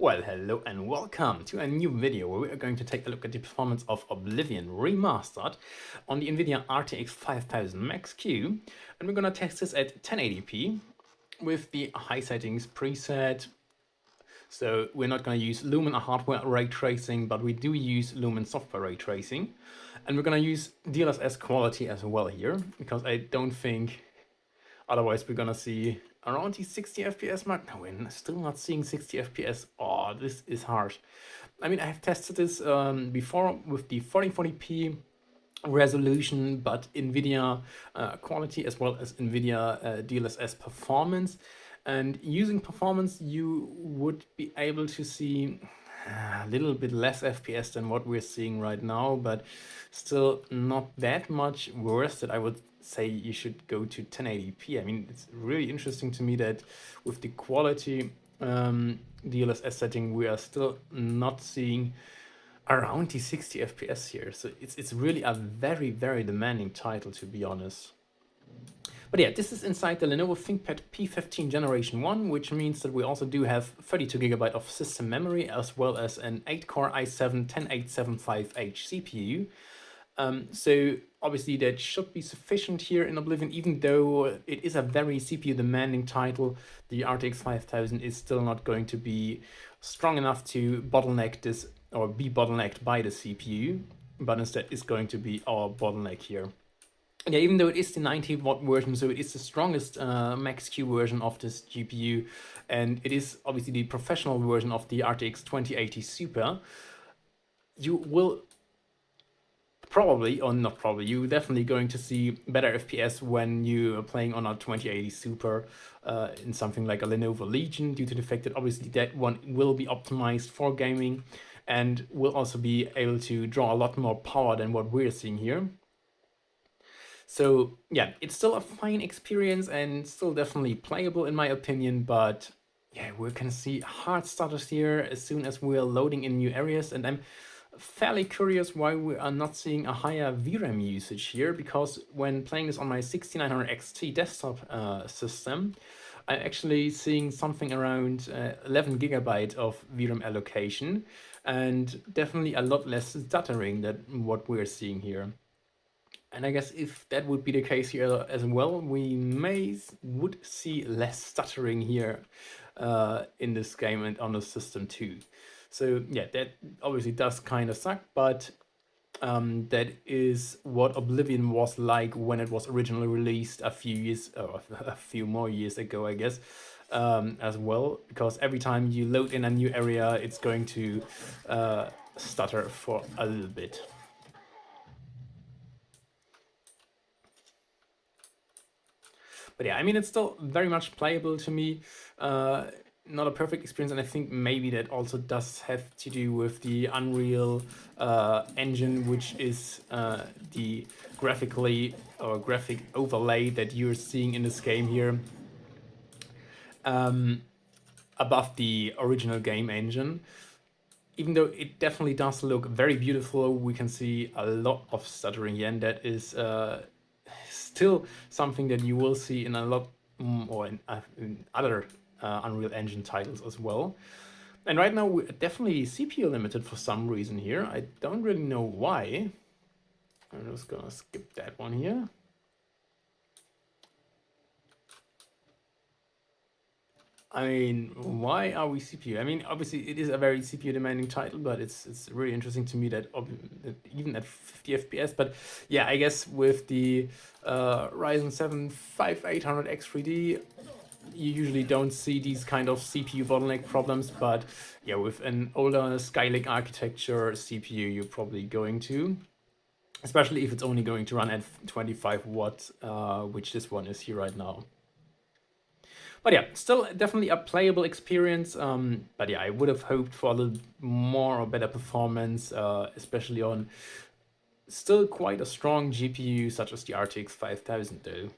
Well, hello and welcome to a new video where we are going to take a look at the performance of Oblivion Remastered on the NVIDIA RTX 5000 MaxQ, and we're gonna test this at 1080p with the high settings preset. So we're not gonna use Lumen hardware ray tracing, but we do use Lumen software ray tracing, and we're gonna use DLSS quality as well here, because I don't think otherwise we're gonna see around the 60 FPS mark. No, we're still not seeing 60 FPS. Oh, this is harsh. I mean, I have tested this before with the 1440p resolution, but NVIDIA quality as well as NVIDIA DLSS performance. And using performance, you would be able to see a little bit less FPS than what we're seeing right now, but still not that much worse that I would say you should go to 1080p. I mean, it's really interesting to me that with the quality DLSS setting, we are still not seeing around the 60 FPS here. So it's really a very, very demanding title, to be honest. But yeah, this is inside the Lenovo ThinkPad P15 Generation 1, which means that we also do have 32GB of system memory, as well as an 8-core i7-10875H CPU. So obviously that should be sufficient here in Oblivion, even though it is a very CPU demanding title. The RTX 5000 is still not going to be strong enough to bottleneck this or be bottlenecked by the CPU, but instead is going to be our bottleneck here. Yeah, even though it is the 90-watt version, so it is the strongest MaxQ version of this GPU, and it is obviously the professional version of the RTX 2080 Super, you will probably, or not probably, you're definitely going to see better FPS when you are playing on a 2080 Super in something like a Lenovo Legion, due to the fact that obviously that one will be optimized for gaming and will also be able to draw a lot more power than what we're seeing here. So yeah, it's still a fine experience and still definitely playable in my opinion, but yeah, we can see hard stutters here as soon as we're loading in new areas, and I'm fairly curious why we are not seeing a higher VRAM usage here, because when playing this on my 6900 XT desktop system, I'm actually seeing something around 11 GB of VRAM allocation, and definitely a lot less stuttering than what we're seeing here. And I guess if that would be the case here as well, we would see less stuttering here in this game and on the system too. So yeah, that obviously does kind of suck, but that is what Oblivion was like when it was originally released a few years, or a few more years ago, I guess, as well, because every time you load in a new area, it's going to stutter for a little bit. But yeah, I mean, it's still very much playable to me. Not a perfect experience, and I think maybe that also does have to do with the Unreal engine, which is the graphic overlay that you're seeing in this game here, above the original game engine. Even though it definitely does look very beautiful, we can see a lot of stuttering here, and that is still something that you will see in a lot or in other Unreal Engine titles as well. And right now we're definitely CPU limited for some reason here. I don't really know why. I'm just gonna skip that one here. I mean, why are we CPU? I mean, obviously it is a very CPU demanding title, but it's really interesting to me that even at 50 FPS, but yeah, I guess with the Ryzen 7 5800X3D, you usually don't see these kind of CPU bottleneck problems, but yeah, with an older Skylake architecture CPU, you're probably going to, especially if it's only going to run at 25 watts, which this one is here right now. But yeah, still definitely a playable experience. But yeah, I would have hoped for a little more or better performance, especially on still quite a strong GPU such as the RTX 5000 though.